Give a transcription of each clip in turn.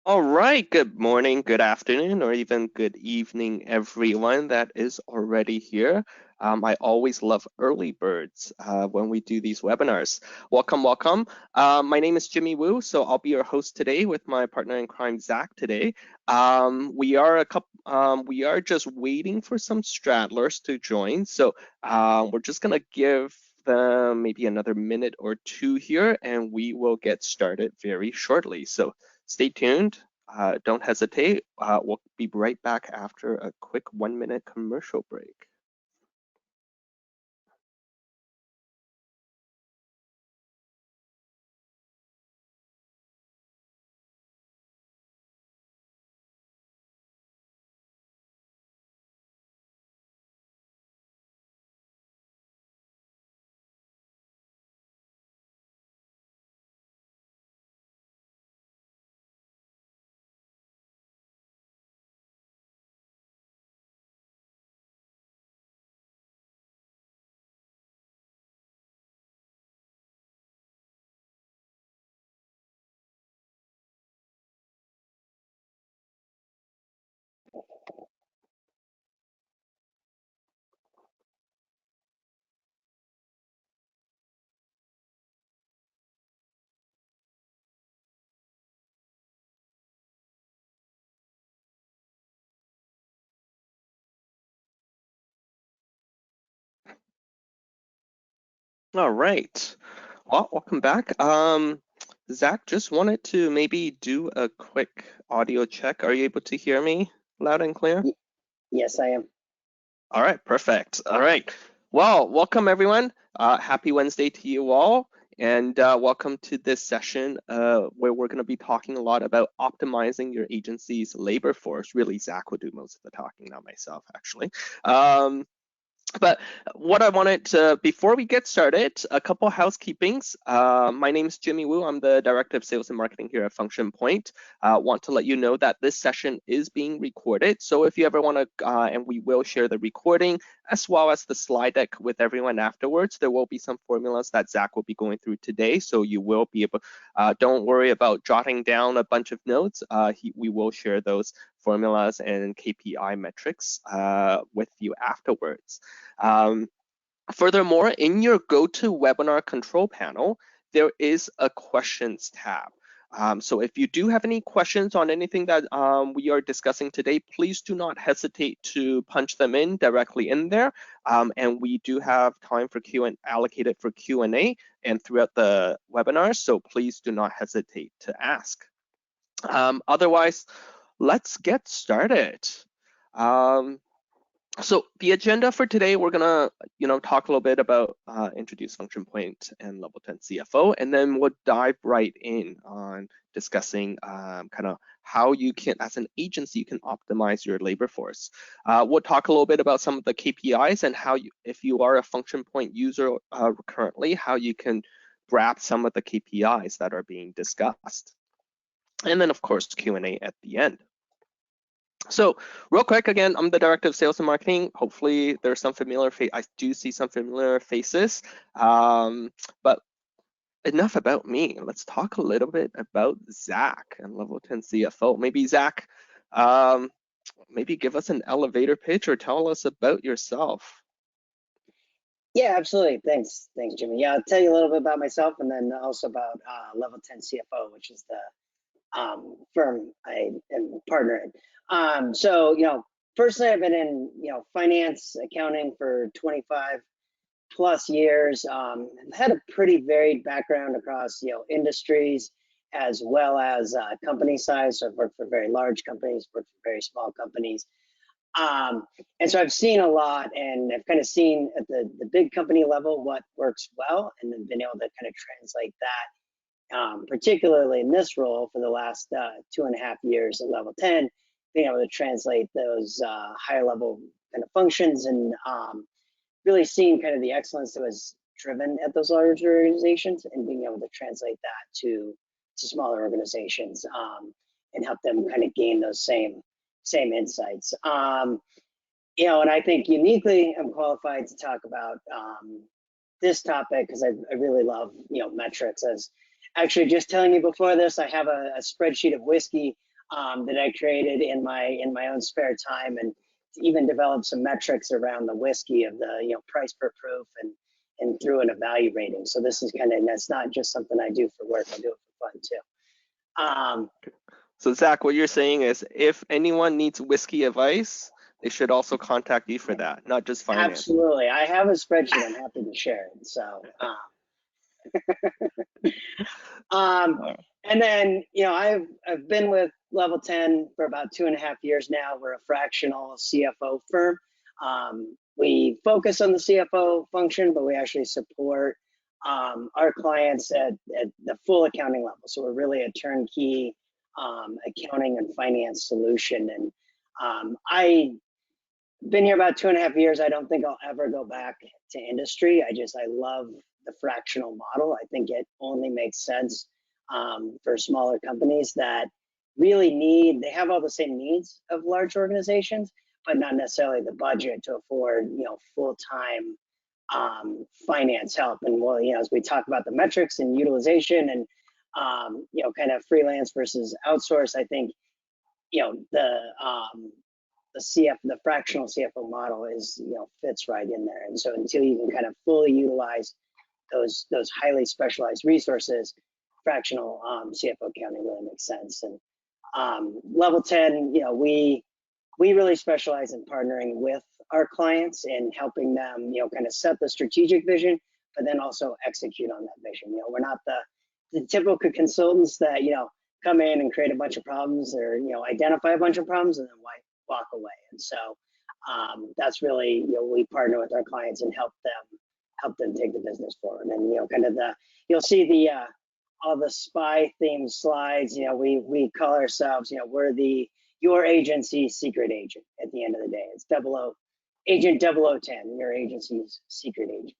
All right, good morning, good afternoon, or even good evening, everyone that is already here. I always love early birds when we do these webinars. Welcome, welcome. My name is Jimmy Wu, so I'll be your host today with my partner in crime, Zach. Today, we are just waiting for some straddlers to join, so we're just gonna give them maybe another minute or two here, and we will get started very shortly. So stay tuned. Don't hesitate. We'll be right back after a quick 1-minute commercial break. All right. Well, welcome back. Zach, just wanted to maybe do a quick audio check. Are you able to hear me loud and clear? Yes, I am. All right, perfect. All right. Well, welcome everyone. Happy Wednesday to you all, and welcome to this session where we're going to be talking a lot about optimizing your agency's labor force. Really, Zach will do most of the talking, not myself, actually. But what I wanted to, before we get started, a couple housekeepings. My name is Jimmy Wu. I'm the Director of Sales and Marketing here at FunctionPoint. Want to let you know that this session is being recorded. So if you ever want to, and we will share the recording as well as the slide deck with everyone afterwards, there will be some formulas that Zach will be going through today. So you will be able, don't worry about jotting down a bunch of notes. We will share those formulas and KPI metrics with you afterwards. Um, Furthermore, in your GoToWebinar control panel, there is a questions tab. So if you do have any questions on anything that we are discussing today, please do not hesitate to punch them in directly in there. And we do have time for allocated for Q&A and throughout the webinar, so please do not hesitate to ask. Otherwise, let's get started. So the agenda for today, we're gonna, talk a little bit about introduce FunctionPoint and Level10 CFO, and then we'll dive right in on discussing kind of how you can, as an agency, you can optimize your labor force. We'll talk a little bit about some of the KPIs and how you, if you are a FunctionPoint user currently, how you can grab some of the KPIs that are being discussed. And then, of course, Q&A at the end. So real quick, again, I'm the Director of Sales and Marketing. Hopefully there's some familiar I do see some familiar faces, but enough about me. Let's talk a little bit about Zach and Level10 CFO. Maybe Zach, maybe give us an elevator pitch or tell us about yourself. Yeah, absolutely. Thanks, Jimmy. Yeah, I'll tell you a little bit about myself and then also about Level10 CFO, which is the firm I am partner in. Personally, I've been in finance, accounting for 25 plus years. I've had a pretty varied background across industries as well as company size. So I've worked for very large companies, worked for very small companies. And so I've seen a lot, and I've kind of seen at the big company level what works well, and then been able to kind of translate that, particularly in this role for the last 2.5 years at Level 10, being able to translate those higher level kind of functions and really seeing kind of the excellence that was driven at those larger organizations and being able to translate that to smaller organizations and help them kind of gain those same insights. And I think uniquely I'm qualified to talk about this topic because I really love, metrics. As actually just telling you before this, I have a spreadsheet of whiskey that I created in my own spare time, and even developed some metrics around the whiskey of the price per proof and through an value rating. So this is that's not just something I do for work. I do it for fun too. So Zach, what you're saying is if anyone needs whiskey advice, they should also contact you for that, not just finance. Absolutely, I have a spreadsheet. I'm happy to share it. So. Um, and then, I've been with Level 10 for about 2.5 years now. We're a fractional CFO firm. We focus on the CFO function, but we actually support our clients at the full accounting level. So we're really a turnkey accounting and finance solution. And I been here about 2.5 years. I don't think I'll ever go back to industry. I love the fractional model. I think it only makes sense for smaller companies that really they have all the same needs of large organizations, but not necessarily the budget to afford, full-time finance help. And well, as we talk about the metrics and utilization and, kind of freelance versus outsource, I think, the fractional CFO model fits right in there. And so until you can kind of fully utilize those highly specialized resources, fractional CFO accounting really makes sense. And Level 10, we really specialize in partnering with our clients and helping them, kind of set the strategic vision, but then also execute on that vision. We're not the typical consultants that, come in and create a bunch of problems or, identify a bunch of problems and then walk away. And so that's really, we partner with our clients and help them take the business forward. And, kind of you'll see all the spy themed slides, we call ourselves, we're your agency's secret agent at the end of the day. It's Agent 0010, your agency's secret agent.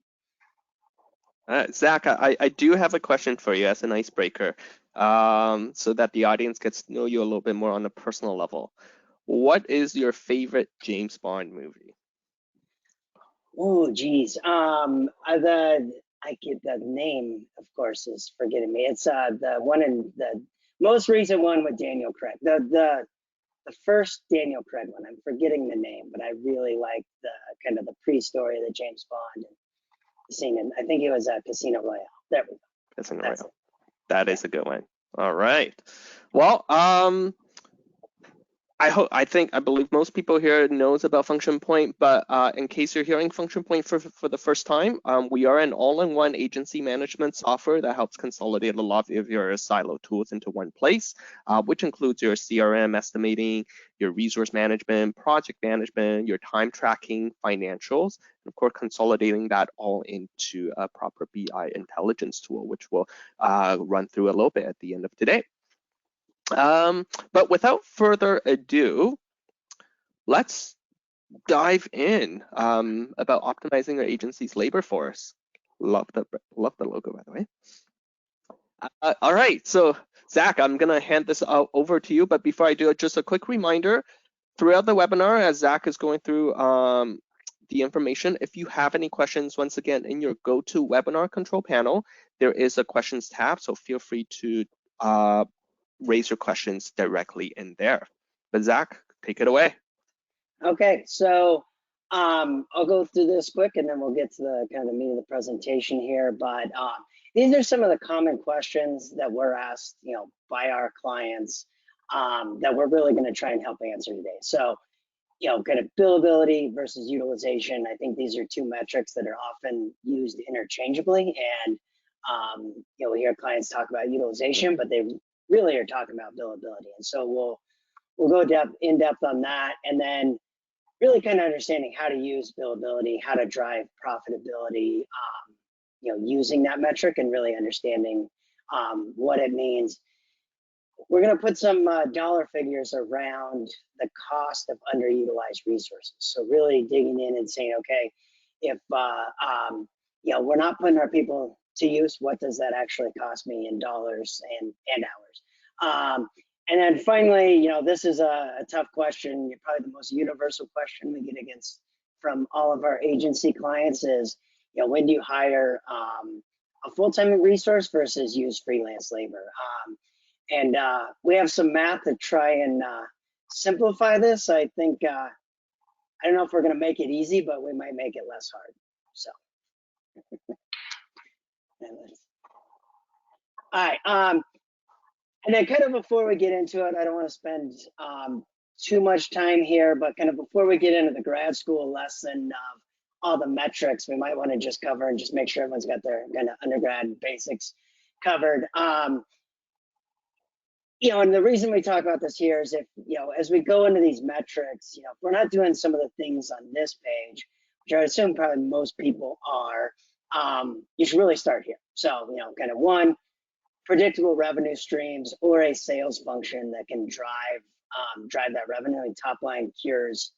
Zach, I do have a question for you as an icebreaker, so that the audience gets to know you a little bit more on a personal level. What is your favorite James Bond movie? Oh, geez. The name, of course, is forgetting me. It's the one in the most recent one with Daniel Craig. The first Daniel Craig one. I'm forgetting the name, but I really like the kind of the pre-story of the James Bond and the scene. And I think it was Casino Royale. There we go. Casino Royale. That is a good one. All right. Well, I believe most people here knows about FunctionPoint, but in case you're hearing FunctionPoint for the first time, we are an all-in-one agency management software that helps consolidate a lot of your silo tools into one place, which includes your CRM estimating, your resource management, project management, your time tracking, financials, and of course, consolidating that all into a proper BI intelligence tool, which we'll run through a little bit at the end of today. But without further ado, let's dive in about optimizing our agency's labor force. Love the logo, by the way. All right, so Zach, I'm gonna hand this over to you, but before I do it, just a quick reminder, throughout the webinar, as Zach is going through the information, if you have any questions, once again, in your GoToWebinar control panel, there is a questions tab, so feel free to raise your questions directly in there. But Zach, take it away. Okay, so I'll go through this quick and then we'll get to the kind of the meat of the presentation here. But these are some of the common questions that we're asked, by our clients that we're really going to try and help answer today. So, kind of billability versus utilization. I think these are two metrics that are often used interchangeably, and we hear clients talk about utilization, but they really are talking about billability. And so we'll go in depth on that, and then really kind of understanding how to use billability, how to drive profitability, using that metric and really understanding what it means. We're going to put some dollar figures around the cost of underutilized resources. So really digging in and saying, okay, if we're not putting our people to use, what does that actually cost me in dollars and hours? And then finally, this is a tough question. Probably the most universal question we get from all of our agency clients is, when do you hire a full-time resource versus use freelance labor? And we have some math to try and simplify this. I think, I don't know if we're going to make it easy, but we might make it less hard. So, all right. And then kind of before we get into it, I don't want to spend too much time here, but kind of before we get into the grad school lesson of all the metrics, we might want to just cover and just make sure everyone's got their kind of undergrad basics covered. You know, and the reason we talk about this here is if, you know, as we go into these metrics, you know, if we're not doing some of the things on this page, which I assume probably most people are, you should really start here. So, you know, kind of one, predictable revenue streams or a sales function that can drive that revenue. And top line cures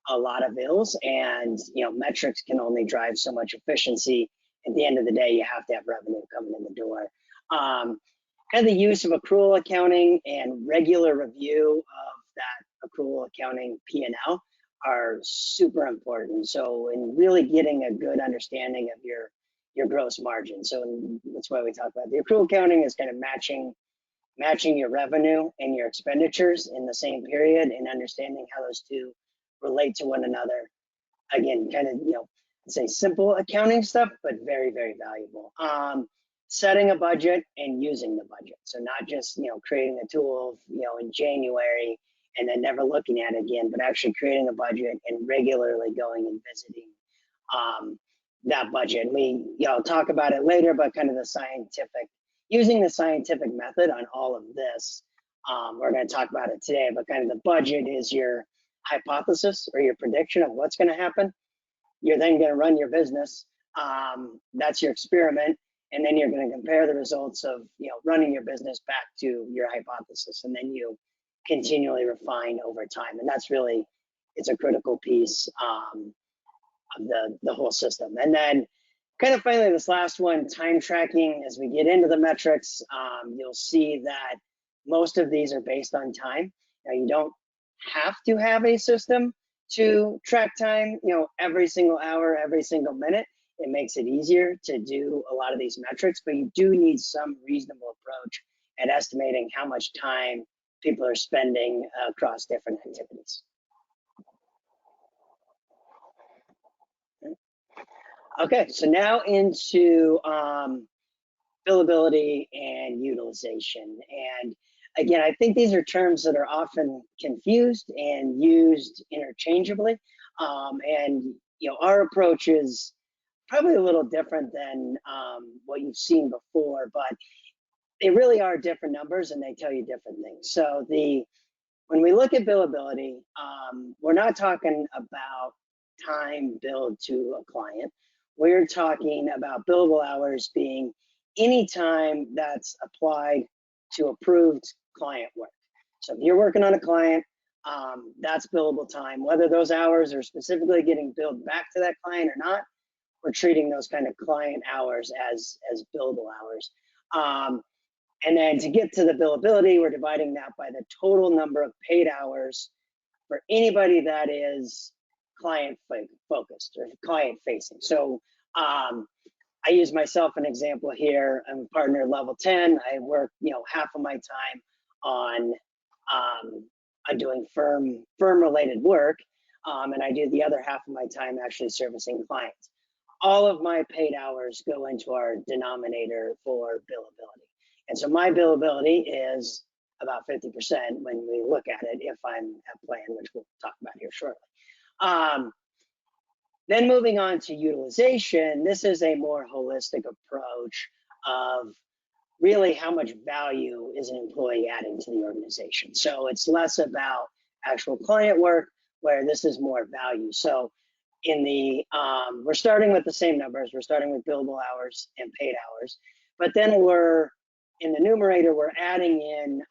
a lot of ills, and you know, metrics can only drive so much efficiency. At the end of the day, you have to have revenue coming in the door. And the use of accrual accounting and regular review of that accrual accounting P&L are super important. So in really getting a good understanding of your gross margin. So that's why we talk about the accrual accounting is kind of matching your revenue and your expenditures in the same period and understanding how those two relate to one another. Again, kind of, you know, say simple accounting stuff, but very, very valuable. Setting a budget and using the budget. So not just, you know, creating a tool, you know, in January and then never looking at it again, but actually creating a budget and regularly going and visiting that budget. We, you know, talk about it later, but kind of using the scientific method on all of this. We're going to talk about it today, but kind of the budget is your hypothesis or your prediction of what's going to happen. You're then going to run your business. That's your experiment. And then you're going to compare the results of, you know, running your business back to your hypothesis. And then you continually refine over time. And that's really, it's a critical piece of the whole system. And then kind of finally, this last one, time tracking. As we get into the metrics, you'll see that most of these are based on time. Now, you don't have to have a system to track time, you know, every single hour, every single minute. It makes it easier to do a lot of these metrics, but you do need some reasonable approach at estimating how much time people are spending across different activities. Okay, so now into billability and utilization. And again, I think these are terms that are often confused and used interchangeably. And you know, our approach is probably a little different than what you've seen before, but they really are different numbers and they tell you different things. So when we look at billability, we're not talking about time billed to a client. We're talking about billable hours being any time that's applied to approved client work. So if you're working on a client, that's billable time. Whether those hours are specifically getting billed back to that client or not, we're treating those kind of client hours as billable hours. And then to get to the billability, we're dividing that by the total number of paid hours for anybody that is client focused or client facing. So I use myself an example here. I'm a partner at Level 10. I work, you know, half of my time on doing firm related work, and I do the other half of my time actually servicing clients. All of my paid hours go into our denominator for billability. And so my billability is about 50% when we look at it, if I'm at plan, which we'll talk about here shortly. Then moving on to utilization, this is a more holistic approach of really how much value is an employee adding to the organization. So it's less about actual client work, where this is more value. So in the, we're starting with the same numbers. We're starting with billable hours and paid hours, but then we're in the numerator, we're adding in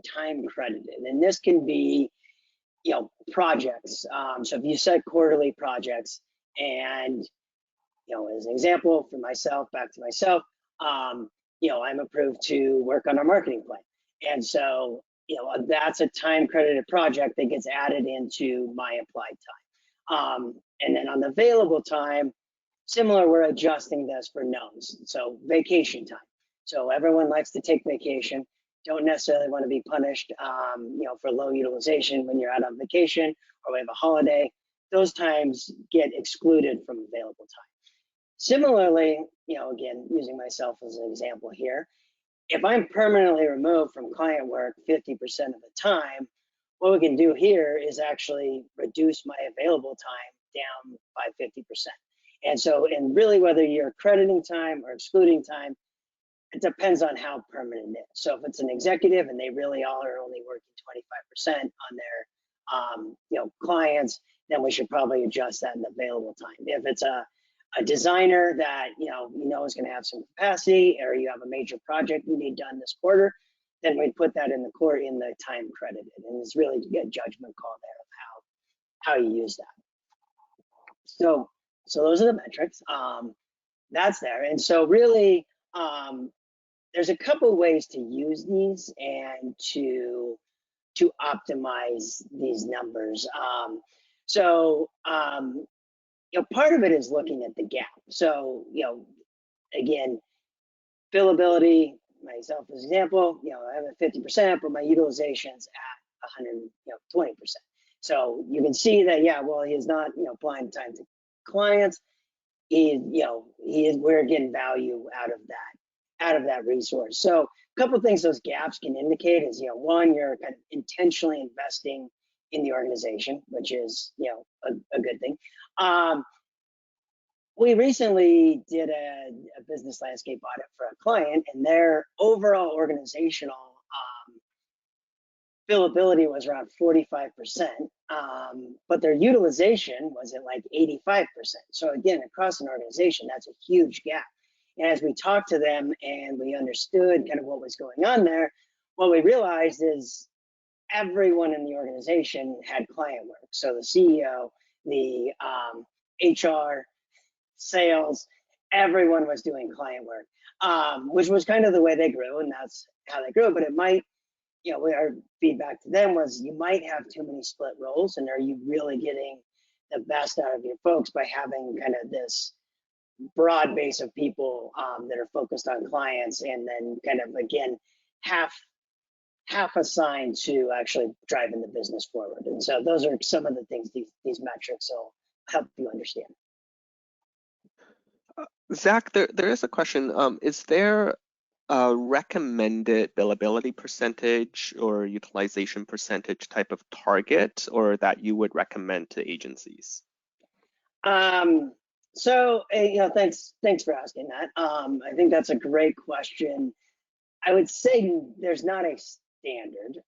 time credited, and this can be, you know, projects. So if you set quarterly projects, and you know, as an example for myself, back to myself, you know, I'm approved to work on our marketing plan, and so you know, that's a time credited project that gets added into my applied time. And then on the available time, similar, we're adjusting this for knowns. So vacation time. So everyone likes to take vacation, don't necessarily want to be punished, for low utilization when you're out on vacation or we have a holiday. Those times get excluded from available time. Similarly, again, using myself as an example here, if I'm permanently removed from client work 50% of the time, what we can do here is actually reduce my available time down by 50%. And really whether you're crediting time or excluding time, it depends on how permanent it is. So if it's an executive and they really all are only working 25% on their clients, then we should probably adjust that in available time. If it's a designer that is going to have some capacity, or you have a major project you need done this quarter, then we'd put that in the time credited, and it's really a judgment call there of how you use that. So those are the metrics. That's there, and so really there's a couple ways to use these and to optimize these numbers. Part of it is looking at the gap. So, again, billability, myself as an example, I have a 50%, but my utilization's at 120%. So you can see that, he is not, applying time to clients. We're getting value out of that resource. So a couple of things those gaps can indicate is, one, you're kind of intentionally investing in the organization, which is, a good thing. We recently did a business landscape audit for a client, and their overall organizational billability was around 45%, but their utilization was at like 85%. So again, across an organization, that's a huge gap. And as we talked to them and we understood kind of what was going on there, what we realized is everyone in the organization had client work. So the CEO, the HR, sales, everyone was doing client work, which was kind of the way they grew, and that's how they grew. But it might, our feedback to them was you might have too many split roles, and are you really getting the best out of your folks by having kind of this broad base of people that are focused on clients, and then kind of, again, half assigned to actually driving the business forward. And so those are some of the things these metrics will help you understand. Zach, there is a question. Is there a recommended billability percentage or utilization percentage type of target, or that you would recommend to agencies? So, thanks for asking that. I think that's a great question. I would say there's not a standard,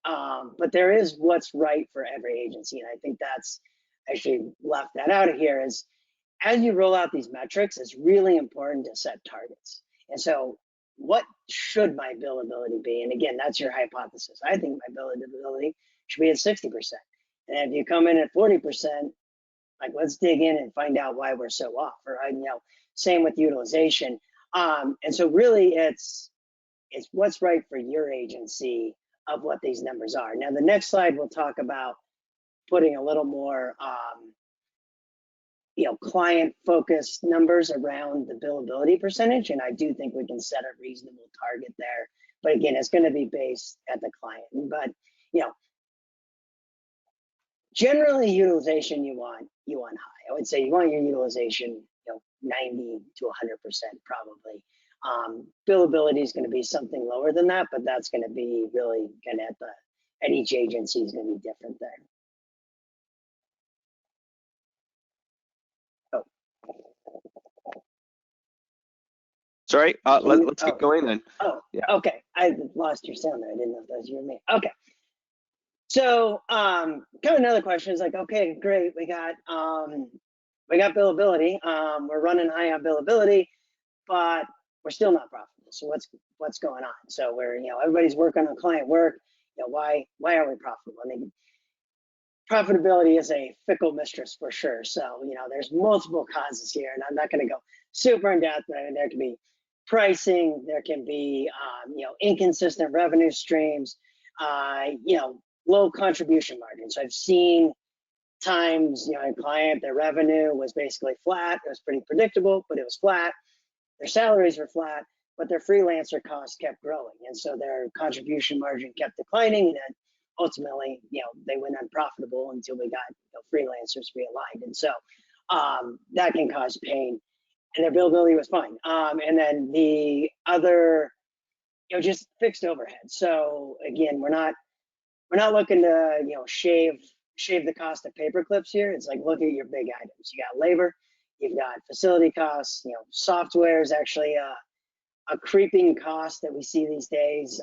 but there is what's right for every agency, and I think that's actually left that out of here. Is as you roll out these metrics, it's really important to set targets. And so what should my billability be? And again, that's your hypothesis. I think my billability should be at 60%. And if you come in at 40%, like, let's dig in and find out why we're so off. Or, same with utilization. And so really it's what's right for your agency of what these numbers are. Now, the next slide, we'll talk about putting a little more client-focused numbers around the billability percentage, and I do think we can set a reasonable target there. But again, it's going to be based at the client. But generally, utilization you want high. I would say you want your utilization 90 to 100% probably. Billability is going to be something lower than that, but that's going to be really kind of at each agency is going to be different there. Sorry, let's keep going then. Oh, yeah. Okay. I lost your sound there. I didn't know if that was you or me. Okay. So, kind of another question is like, okay, great. We got billability. We're running high on billability, but we're still not profitable. So what's going on? So we're, everybody's working on client work. Why are we profitable? I mean, profitability is a fickle mistress for sure. So, there's multiple causes here, and I'm not going to go super in depth, but I mean, there can be pricing, there can be, inconsistent revenue streams, low contribution margins. So I've seen times, a client, their revenue was basically flat. It was pretty predictable, but it was flat. Their salaries were flat, but their freelancer costs kept growing, and so their contribution margin kept declining, and then ultimately, they went unprofitable until we got freelancers realigned, and so that can cause pain. And their billability was fine. And then the other, just fixed overhead. So again, we're not looking to shave the cost of paper clips here. It's like, look at your big items. You got labor, you've got facility costs. Software is actually a creeping cost that we see these days,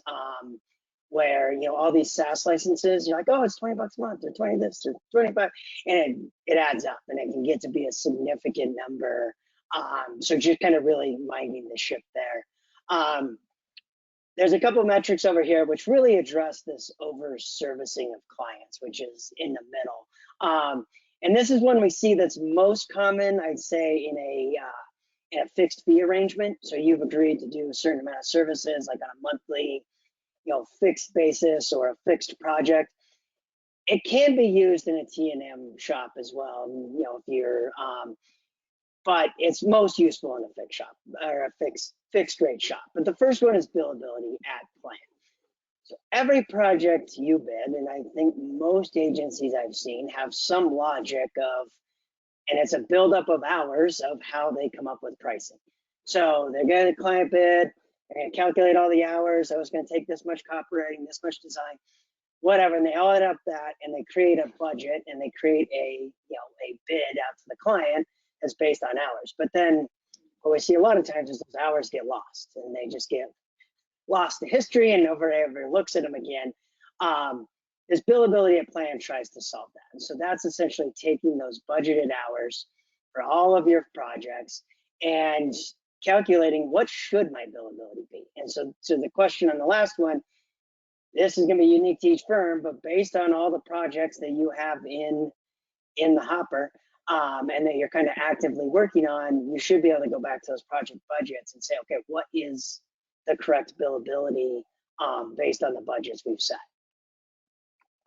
where all these SaaS licenses, you're like, oh, it's $20 a month, or 20 this, or 25, and it adds up, and it can get to be a significant number. So just kind of really minding the ship there. There's a couple metrics over here which really address this over servicing of clients, which is in the middle. And this is one we see that's most common, I'd say, in a fixed fee arrangement. So you've agreed to do a certain amount of services, like on a monthly, fixed basis or a fixed project. It can be used in a T&M shop as well, if you're, but it's most useful in a fixed shop or a fixed rate shop. But the first one is billability at plan. So every project you bid, and I think most agencies I've seen have some logic of, and it's a buildup of hours of how they come up with pricing. So they're going to client bid, they're going to calculate all the hours. I was going to take this much copywriting, this much design, whatever, and they all add up that, and they create a budget, and they create a bid out to the client that's based on hours. But then what we see a lot of times is those hours get lost, and they just get lost to history, and nobody ever looks at them again. This billability at plan tries to solve that. And so that's essentially taking those budgeted hours for all of your projects and calculating what should my billability be. And so the question on the last one, this is going to be unique to each firm, but based on all the projects that you have in the hopper, and that you're kind of actively working on, you should be able to go back to those project budgets and say, okay, what is the correct billability based on the budgets we've set?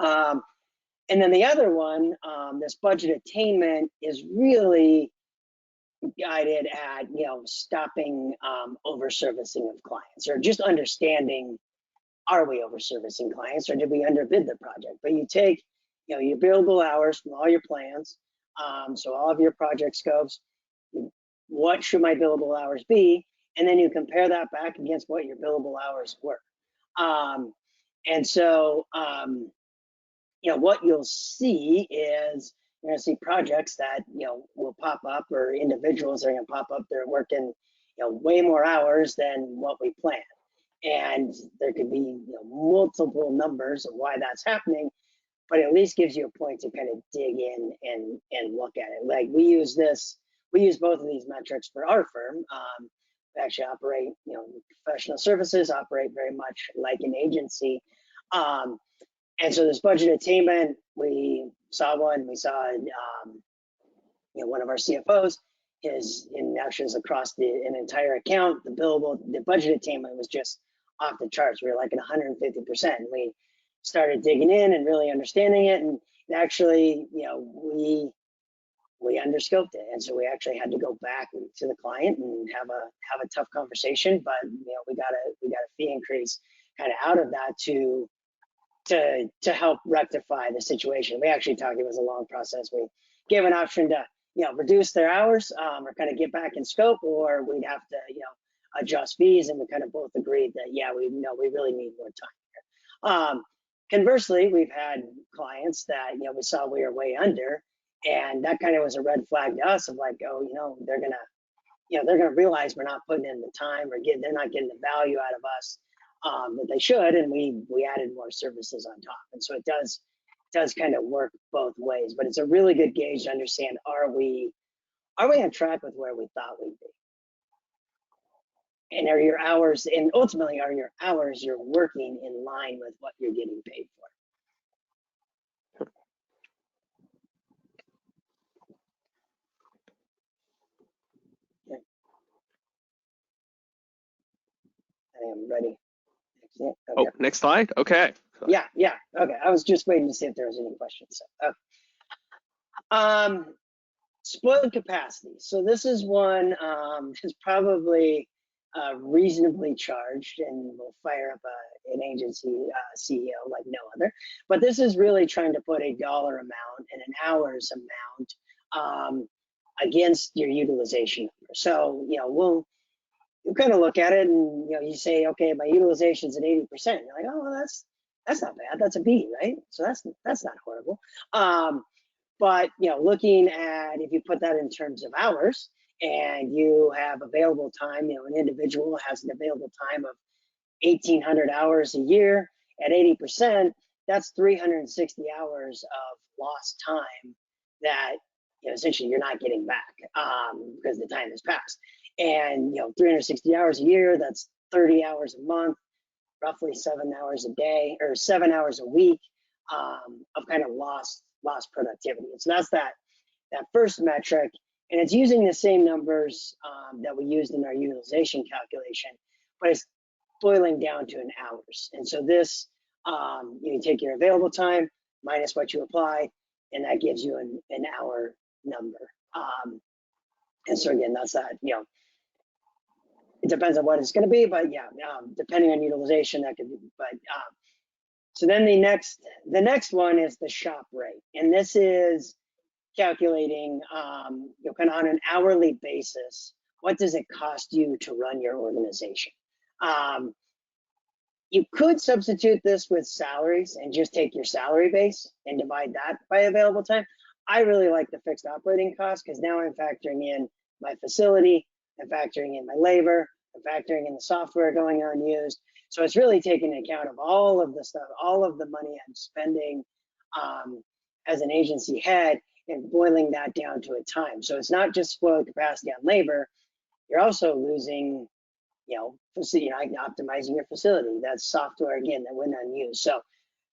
And then the other one, this budget attainment, is really guided at stopping over-servicing of clients, or just understanding, are we over-servicing clients, or did we underbid the project? But you take your billable hours from all your plans, so all of your project scopes, what should my billable hours be? And then you compare that back against what your billable hours were. And so, what you'll see is you're going to see projects that, will pop up, or individuals are going to pop up. They're working, way more hours than what we planned. And there could be, multiple numbers of why that's happening, but at least gives you a point to kind of dig in and look at it. Like we use both of these metrics for our firm. We actually operate, professional services, operate very much like an agency. And so this budget attainment, we saw one. We saw, one of our CFOs, his in actions across an entire account. The budget attainment was just off the charts. We were like at 150%. We started digging in and really understanding it, and actually, we underscoped it, and so we actually had to go back to the client and have a tough conversation. But we got a fee increase kind of out of that to help rectify the situation. We actually talked, it was a long process. We gave an option to, reduce their hours, or kind of get back in scope, or we'd have to, adjust fees. And we kind of both agreed that, yeah, we really need more time here. Conversely, we've had clients that, we saw we were way under, and that kind of was a red flag to us of like, oh, they're gonna realize we're not putting in the time, or they're not getting the value out of us that they should, and we added more services on top. And so it does kind of work both ways, but it's a really good gauge to understand, are we on track with where we thought we'd be? And are your hours, and ultimately, are your hours you're working in line with what you're getting paid for? Okay. I am ready. Okay. Oh, next slide. Okay. Yeah. Okay. I was just waiting to see if there was any questions. So, okay. Spoiled capacity. So this is one that's probably reasonably charged, and we'll fire up an agency CEO like no other. But this is really trying to put a dollar amount and an hours amount against your utilization number. So, we'll kind of look at it, and you say, okay, my utilization's at 80%. You're like, oh, well, that's not bad. That's a B, right? So that's not horrible. But looking at, if you put that in terms of hours, and you have available time, an individual has an available time of 1,800 hours a year at 80%, that's 360 hours of lost time that essentially you're not getting back because the time has passed. And 360 hours a year, that's 30 hours a month, roughly 7 hours a day or 7 hours a week of kind of lost productivity. And so that's that first metric, and it's using the same numbers that we used in our utilization calculation, but it's boiling down to an hours. And so this, you take your available time minus what you applied, and that gives you an hour number. And so again, that's that, it depends on what it's going to be, but yeah, depending on utilization, that could be, but so then the next one is the shop rate, and this is calculating, kind of on an hourly basis, what does it cost you to run your organization? You could substitute this with salaries and just take your salary base and divide that by available time. I really like the fixed operating cost because now I'm factoring in my facility, I'm factoring in my labor, I'm factoring in the software going unused. So it's really taking account of all of the stuff, all of the money I'm spending as an agency head, and boiling that down to a time. So it's not just spoiled capacity on labor, you're also losing, optimizing your facility. That's software, again, that went unused. So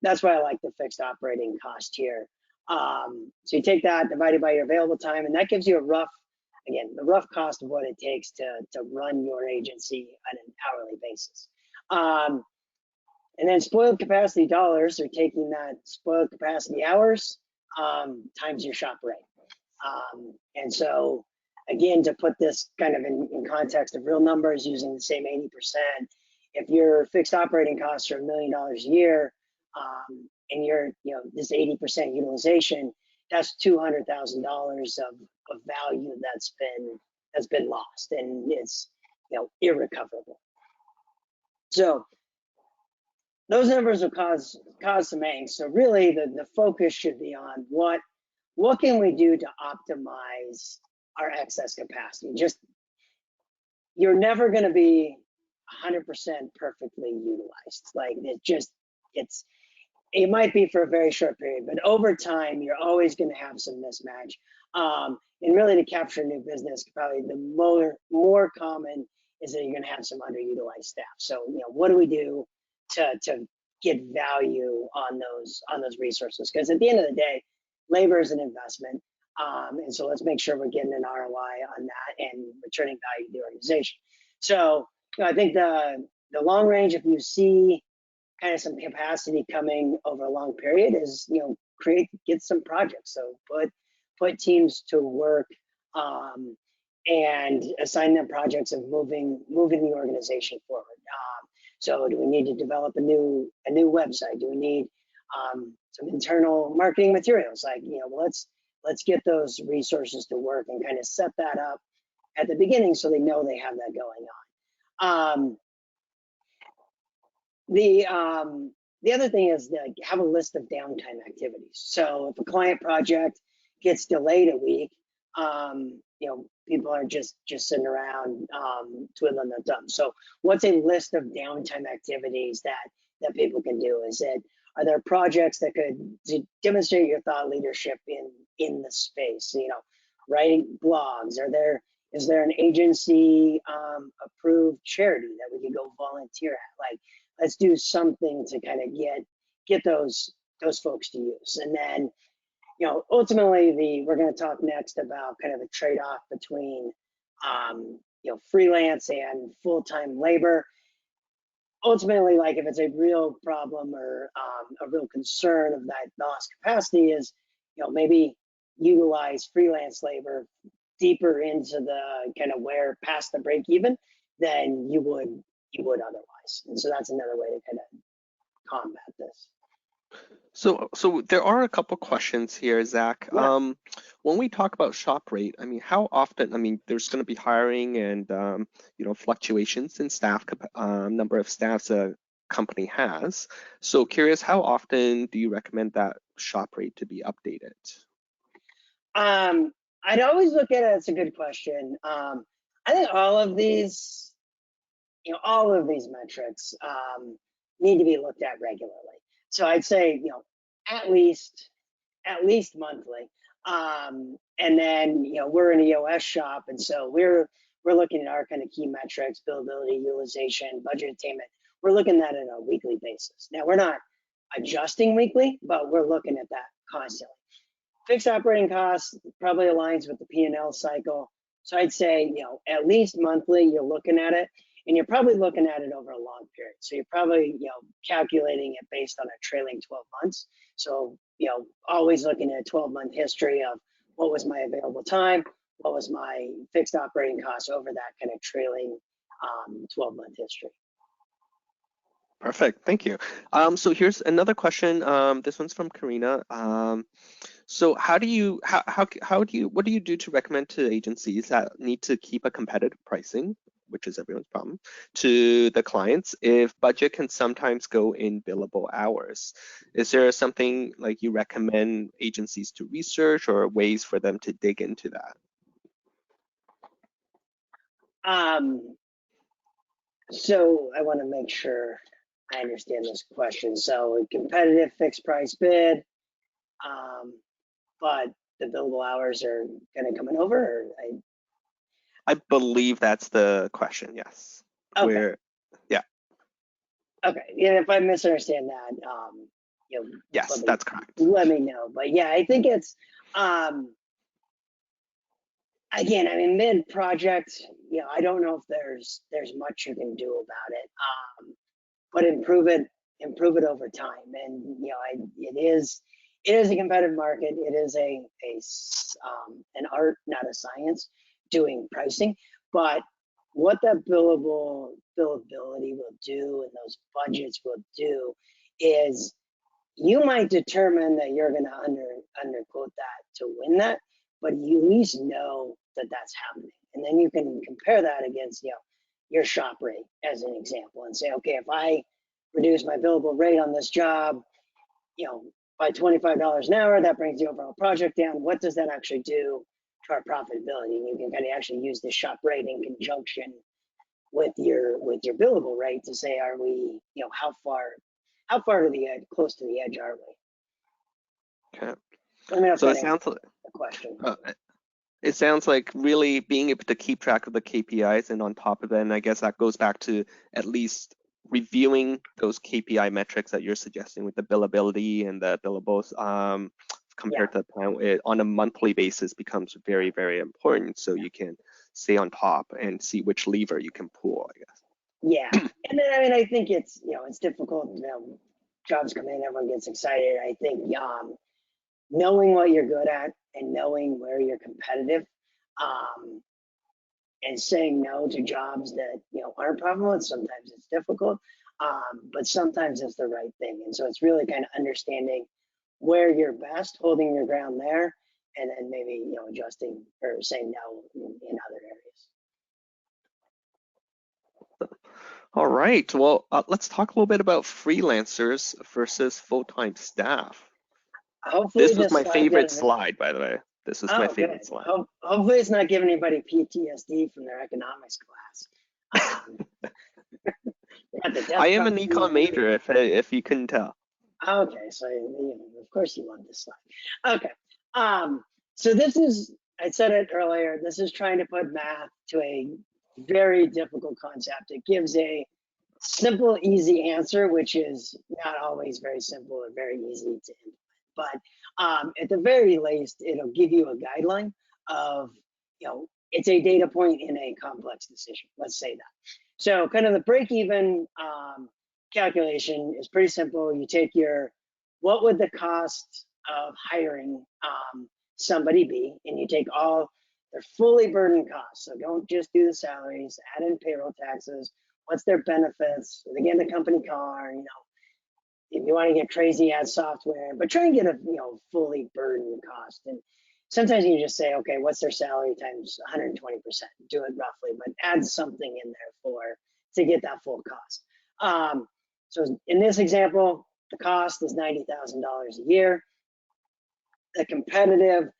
that's why I like the fixed operating cost here. So you take that divided by your available time, and that gives you the rough cost of what it takes to run your agency on an hourly basis. And then spoiled capacity dollars are taking that spoiled capacity hours times your shop rate. And so again, to put this kind of in context of real numbers using the same 80%, if your fixed operating costs are $1 million a year, and you're, this 80% utilization, that's $200,000 of value that's been lost, and it's, irrecoverable. So those numbers will cause some angst. So really the focus should be on what can we do to optimize our excess capacity. You're never going to be 100% perfectly utilized. Like it might be for a very short period, but over time, you're always going to have some mismatch. And really to capture new business, probably the more common is that you're going to have some underutilized staff. So, what do we do to get value on those resources? Because at the end of the day, labor is an investment. And so let's make sure we're getting an ROI on that and returning value to the organization. So I think the long range, if you see kind of some capacity coming over a long period, is get some projects. So put teams to work and assign them projects of moving the organization forward. So do we need to develop a new website? Do we need some internal marketing materials? Like, let's get those resources to work and kind of set that up at the beginning so they know they have that going on. The other thing is that have a list of downtime activities. So if a client project gets delayed a week, people are just sitting around twiddling their thumbs. So what's a list of downtime activities that people can do? Are there projects that could demonstrate your thought leadership in the space? Writing blogs. Is there an agency approved charity that we could go volunteer at? Like, let's do something to kind of get those folks to use. And then, ultimately we're going to talk next about kind of the trade-off between freelance and full-time labor. Ultimately, like, if it's a real problem or a real concern of that lost capacity, is maybe utilize freelance labor deeper into the kind of where past the break even, than you would otherwise. And so that's another way to kind of combat this. So there are a couple questions here, Zach. Yeah. When we talk about shop rate, I mean, how often? I mean, there's going to be hiring and fluctuations in number of staffs a company has. So curious, how often do you recommend that shop rate to be updated? I'd always look at it. It's a good question. I think all of these metrics need to be looked at regularly. So I'd say, at least monthly. And then, we're an EOS shop, and so we're looking at our kind of key metrics: billability, utilization, budget attainment. We're looking at it on a weekly basis. Now we're not adjusting weekly, but we're looking at that constantly. Fixed operating costs probably aligns with the P&L cycle. So I'd say, at least monthly, you're looking at it, and you're probably looking at it over a long period. So you're probably, calculating it based on a trailing 12 months. So, always looking at a 12-month history of what was my available time, what was my fixed operating costs over that kind of trailing 12-month history. Perfect, thank you. So here's another question. This one's from Karina. So what do you do to recommend to agencies that need to keep a competitive pricing, which is everyone's problem, to the clients if budget can sometimes go in billable hours? Is there something like you recommend agencies to research or ways for them to dig into that? So I want to make sure I understand this question. So a competitive fixed price bid, but the billable hours are kind of coming over. Or I believe that's the question, yes. Okay. Yeah. Okay. Yeah, if I misunderstand that, Yes, that's correct. let me know. But yeah, I think it's again, I mean, mid project, I don't know if there's much you can do about it. But improve it over time. And it is a competitive market. It is an art, not a science, doing pricing. But what that billability will do and those budgets will do is you might determine that you're going to underquote that to win that, but you at least know that that's happening, and then you can compare that against your shop rate as an example, and say, okay, if I reduce my billable rate on this job, by $25 an hour, that brings the overall project down. What does that actually do to our profitability? And you can kind of actually use the shop rate in conjunction with your billable rate to say, are we, how far to the edge, close to the edge are we? Okay. Let me know if So that it sounds like a question. it sounds like really being able to keep track of the KPIs, and on top of that, and I guess that goes back to at least reviewing those KPI metrics that you're suggesting with the billability and the billables compared to the plan on a monthly basis becomes very, very important, so you can stay on top and see which lever you can pull, I guess. Yeah, and then I mean, I think it's it's difficult. Jobs come in, everyone gets excited. I think knowing what you're good at and knowing where you're competitive, and saying no to jobs that aren't profitable. Sometimes it's difficult, but sometimes it's the right thing. And so it's really kind of understanding where you're best, holding your ground there, and then maybe adjusting or saying no in other areas. All right. Well, let's talk a little bit about freelancers versus full-time staff. Hopefully This was this my favorite slide, by the way. This is my favorite slide. Hopefully it's not giving anybody PTSD from their economics class. I am an econ major, if you couldn't tell. Okay, so of course you want this slide. Okay, so this is, I said it earlier, this is trying to put math to a very difficult concept. It gives a simple, easy answer, which is not always very simple or very easy to implement. But at the very least, it'll give you a guideline of, it's a data point in a complex decision. Let's say that. So kind of the break-even calculation is pretty simple. You take what would the cost of hiring somebody be, and you take all They're fully burdened costs. So don't just do the salaries, add in payroll taxes. What's their benefits? Are they getting a company car? If you want to get crazy, add software, but try and get a fully burdened cost. And sometimes you just say, okay, what's their salary times 120%? Do it roughly, but add something in there to get that full cost. So in this example, the cost is $90,000 a year. The competitive,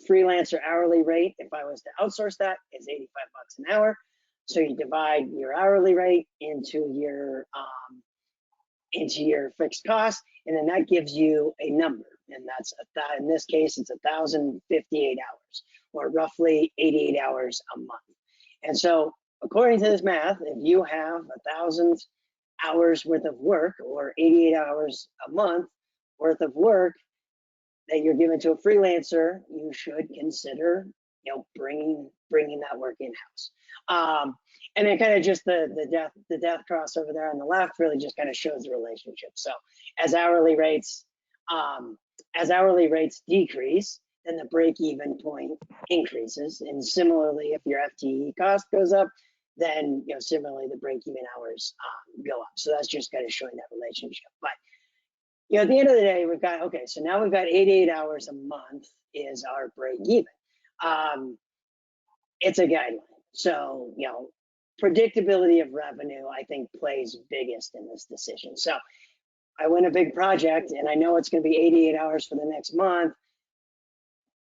freelancer hourly rate, if I was to outsource that, is 85 bucks an hour. So you divide your hourly rate into your fixed cost, and then that gives you a number. And that's in this case, it's 1,058 hours, or roughly 88 hours a month. And so, according to this math, if you have 1,000 hours worth of work, or 88 hours a month worth of work that you're giving to a freelancer, you should consider, bringing that work in-house. And then kind of just the death cross over there on the left really just kind of shows the relationship. So as hourly rates decrease, then the break-even point increases. And similarly, if your FTE cost goes up, then similarly the break-even hours go up. So that's just kind of showing that relationship. But at the end of the day, we've got, okay, so now we've got 88 hours a month is our break-even. It's a guideline. So, predictability of revenue, I think, plays biggest in this decision. So I win a big project and I know it's going to be 88 hours for the next month,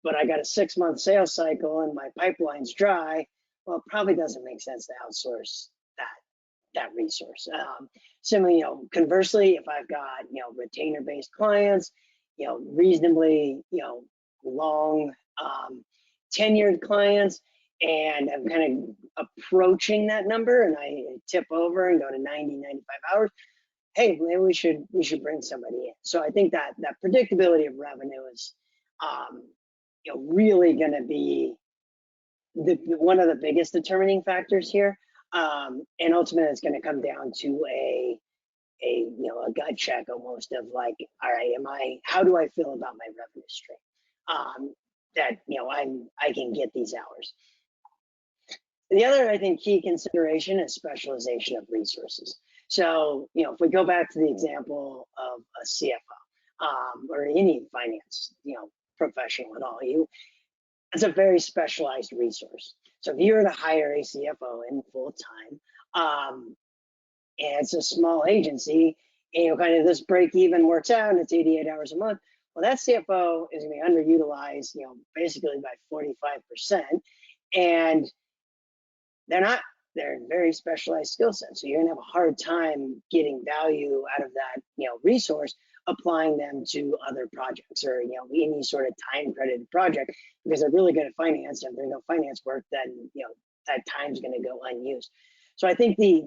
but I got a 6-month sales cycle and my pipeline's dry. Well, it probably doesn't make sense to outsource that resource. Similarly, conversely, if I've got, retainer-based clients, reasonably, long tenured clients, and I'm kind of approaching that number and I tip over and go to 90, 95 hours, hey, maybe we should bring somebody in. So I think that predictability of revenue is, really going to be one of the biggest determining factors here. And ultimately, it's going to come down to a gut check almost of like, all right, how do I feel about my revenue stream? That I can get these hours. The other, I think, key consideration is specialization of resources. So, if we go back to the example of a CFO or any finance, professional at all, it's a very specialized resource. So if you were to hire a CFO in full time, and it's a small agency, and kind of this break even works out, and it's 88 hours a month. Well, that CFO is going to be underutilized, basically by 45%, and they're very specialized skill sets. So you're gonna have a hard time getting value out of that, resource, applying them to other projects or, any sort of time credited project, because they're really good at finance. And if there's no finance work, then, that time's gonna go unused. So I think the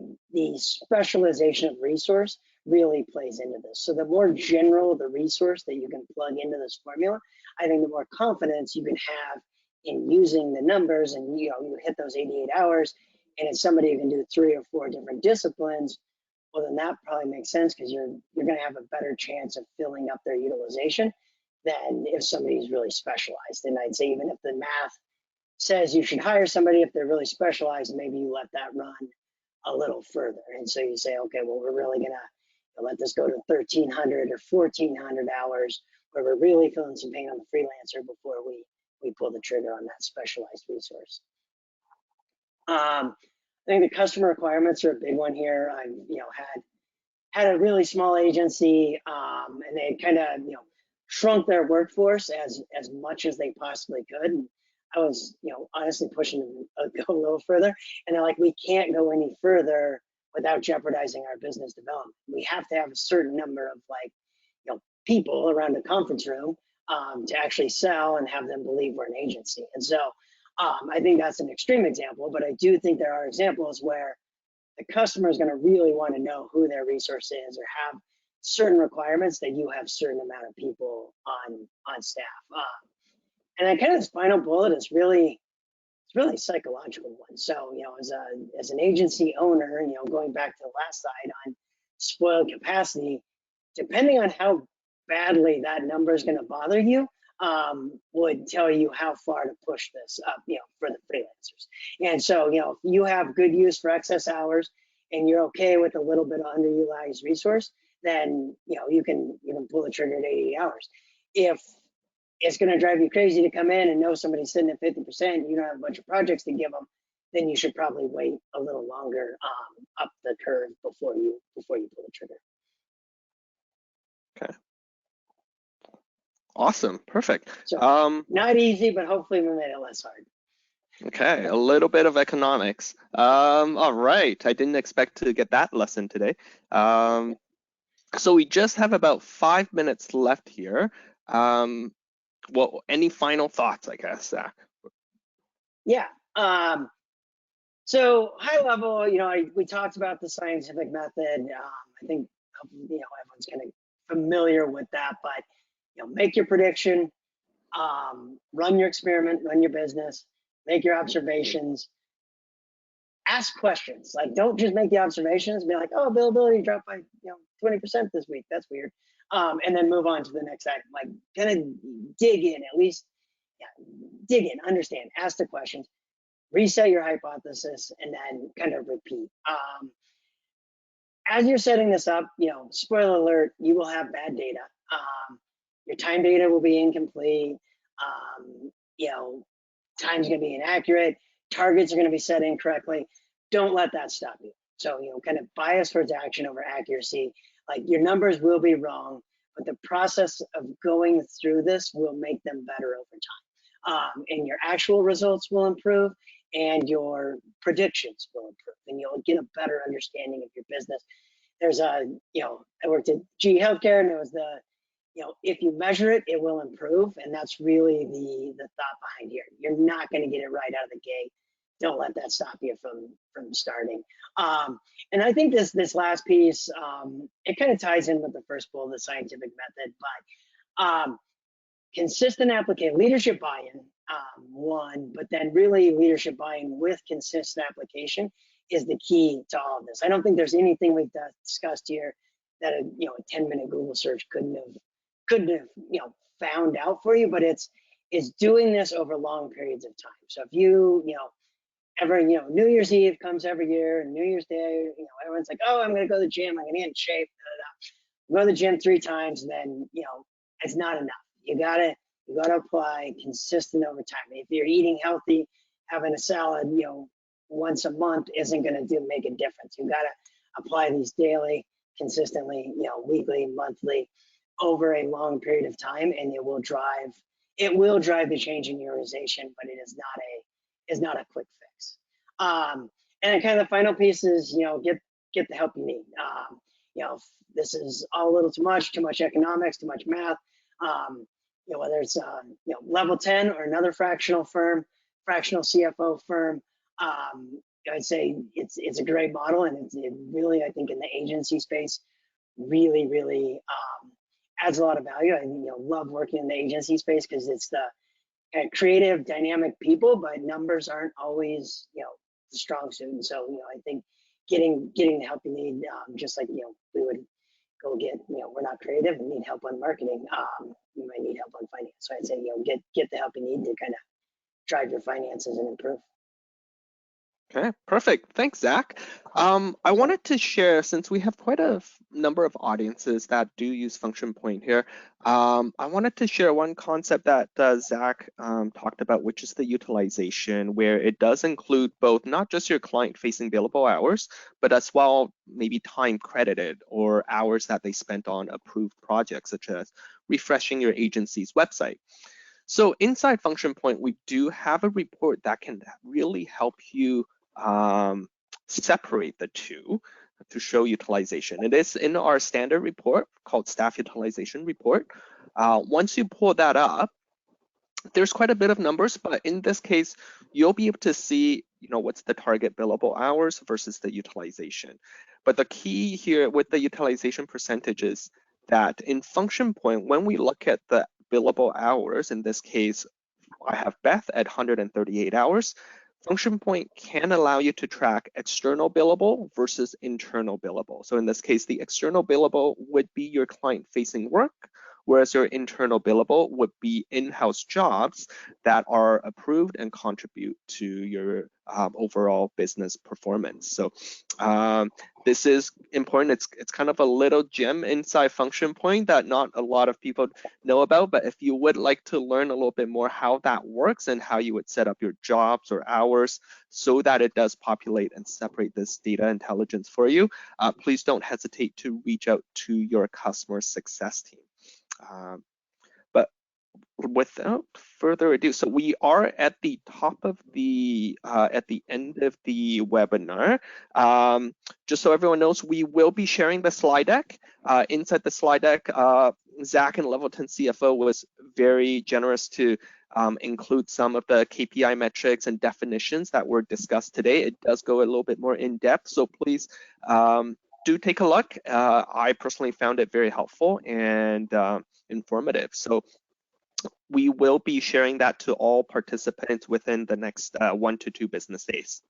specialization of resource really plays into this. So the more general the resource that you can plug into this formula, I think the more confidence you can have in using the numbers, and you hit those 88 hours, and it's somebody who can do 3 or 4 different disciplines, well, then that probably makes sense, because you're going to have a better chance of filling up their utilization than if somebody's really specialized. And I'd say even if the math says you should hire somebody, if they're really specialized, maybe you let that run a little further. And so you say, okay, well, we're really going to let this go to 1,300 or 1,400 hours, where we're really feeling some pain on the freelancer before we pull the trigger on that specialized resource. I think the customer requirements are a big one here. I've had a really small agency, and they kind of shrunk their workforce as much as they possibly could. And I was honestly pushing them to go a little further, and they're like, we can't go any further without jeopardizing our business development. We have to have a certain number of people around a conference room to actually sell and have them believe we're an agency. And so I think that's an extreme example, but I do think there are examples where the customer is going to really want to know who their resource is, or have certain requirements that you have certain amount of people on staff. And then kind of this final bullet is really a psychological one. So, as an agency owner, going back to the last slide on spoiled capacity, depending on how badly that number is going to bother you, would tell you how far to push this up, for the freelancers. And so, if you have good use for excess hours and you're okay with a little bit of underutilized resource, then, you can pull the trigger at 80 hours. If it's going to drive you crazy to come in and know somebody's sitting at 50%, you don't have a bunch of projects to give them, then you should probably wait a little longer up the curve before you pull the trigger. Okay. Awesome. Perfect. So not easy, but hopefully we made it less hard. Okay, a little bit of economics. All right, I didn't expect to get that lesson today. So we just have about 5 minutes left here. Well, any final thoughts, I guess, Zach? Yeah. So high level, we talked about the scientific method. I think everyone's kind of familiar with that, but make your prediction, run your experiment, run your business, make your observations, ask questions. Like, don't just make the observations, be like, oh, billability dropped by 20% this week. That's weird. And then move on to the next item. Like, kind of dig in, at least dig in, understand, ask the questions, reset your hypothesis, and then kind of repeat. As you're setting this up, spoiler alert, you will have bad data. Your time data will be incomplete. Time's going to be inaccurate. Targets are going to be set incorrectly. Don't let that stop you. So, kind of bias towards action over accuracy. Like, your numbers will be wrong, but the process of going through this will make them better over time. And your actual results will improve, and your predictions will improve, and you'll get a better understanding of your business. There's I worked at GE Healthcare, and it was if you measure it, it will improve, and that's really the thought behind here. You're not going to get it right out of the gate. Don't let that stop you from starting. And I think this last piece, it kind of ties in with the first bullet, the scientific method, but consistent application, leadership buy-in, one, but then really leadership buy-in with consistent application is the key to all of this. I don't think there's anything we've discussed here that a 10-minute Google search couldn't have found out for you, but it's doing this over long periods of time. So if you New Year's Eve comes every year, and New Year's Day, everyone's like, oh, I'm going to go to the gym, I'm going to get in shape, go to the gym 3 times, and then it's not enough. You gotta apply consistent over time. If you're eating healthy, having a salad once a month isn't going to make a difference. You gotta apply these daily, consistently, weekly, monthly, over a long period of time, and it will drive the change in your organization, but it is not a quick fix. And kind of the final piece is get the help you need. This is all a little too much economics, too much math. Whether it's Level 10 or another fractional CFO firm, I'd say it's a great model, and it really, I think, in the agency space, really adds a lot of value. I love working in the agency space because it's the kind of creative, dynamic people, but numbers aren't always the strong suit. And so I think getting the help you need, just like we would go get, we're not creative and need help on marketing. You might need help on finance. So I'd say, get the help you need to kind of drive your finances and improve. Okay, perfect. Thanks, Zach. I wanted to share, since we have quite a number of audiences that do use FunctionPoint here, I wanted to share one concept that Zach talked about, which is the utilization, where it does include both not just your client-facing billable hours, but as well maybe time credited or hours that they spent on approved projects, such as refreshing your agency's website. So inside FunctionPoint, we do have a report that can really help you separate the two to show utilization. It is in our standard report called Staff Utilization Report. Once you pull that up, there's quite a bit of numbers, but in this case, you'll be able to see, what's the target billable hours versus the utilization. But the key here with the utilization percentage is that in FunctionPoint, when we look at the billable hours, in this case, I have Beth at 138 hours. FunctionPoint can allow you to track external billable versus internal billable. So in this case, the external billable would be your client-facing work, whereas your internal billable would be in-house jobs that are approved and contribute to your overall business performance. So this is important. It's kind of a little gem inside FunctionPoint that not a lot of people know about, but if you would like to learn a little bit more how that works and how you would set up your jobs or hours so that it does populate and separate this data intelligence for you, please don't hesitate to reach out to your customer success team. But without further ado, so we are at the top of the at the end of the webinar. Just so everyone knows, we will be sharing the slide deck. Inside the slide deck, Zack and Level10 CFO was very generous to include some of the KPI metrics and definitions that were discussed today. It does go a little bit more in depth, so please do take a look. I personally found it very helpful and informative. So we will be sharing that to all participants within the next 1 to 2 business days.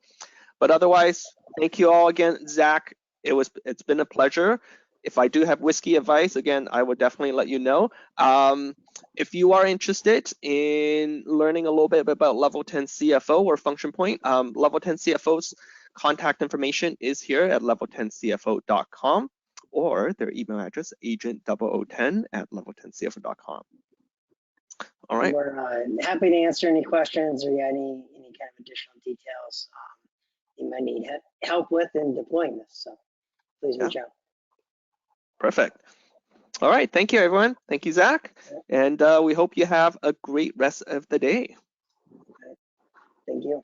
But otherwise, thank you all again. Zack, it's been a pleasure. If I do have whiskey advice, again, I would definitely let you know. If you are interested in learning a little bit about Level10 CFO or FunctionPoint, Level10 CFO's contact information is here at level10cfo.com, or their email address, agent0010@level10cfo.com. All right. We're happy to answer any questions or any kind of additional details you might need help with in deploying this. So please reach out. Perfect. All right. Thank you, everyone. Thank you, Zack. And we hope you have a great rest of the day. Thank you.